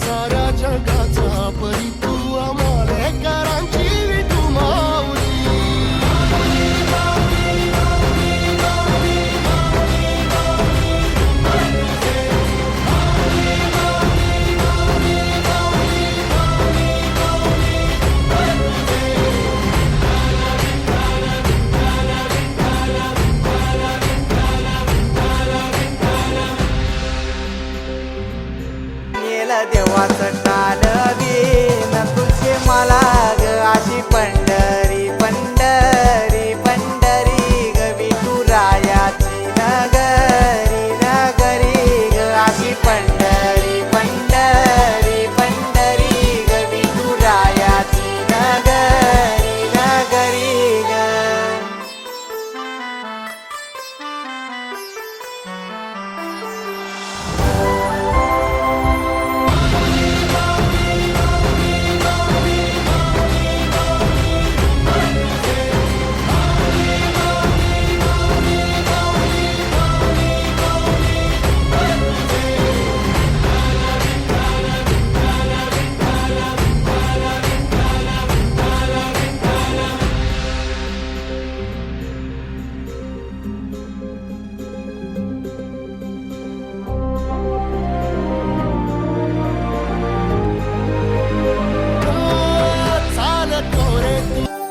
साऱ्या जगाचा परी तू आम्हालेकरांची विठू माऊली. देवाचं टाळवी न तुझे मला ग अशी पंढरी पंढरी पंढरी ग विठुरायाची नगरी नगरी ग अशी पंढरी पंढरी पंढरी ग विठुरायाची नगरी नगरी ग.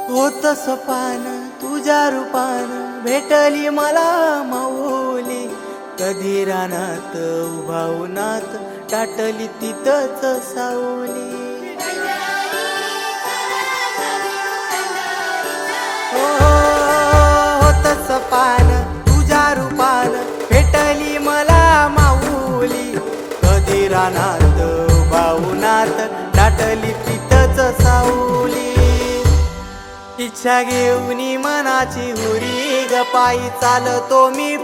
होत सपान तुझ्या रूपान भेटली मला माऊली. कधी रानात उभा उन्हात टाटली तिथंच सावली. होत सपान तुझ्या रूपान भेटली मला माऊली. कधी रानात उभा उन्हात टाटली तिथंच सावली. इच्छा घेऊन मनाची हुरी ग पायी चालतो मी.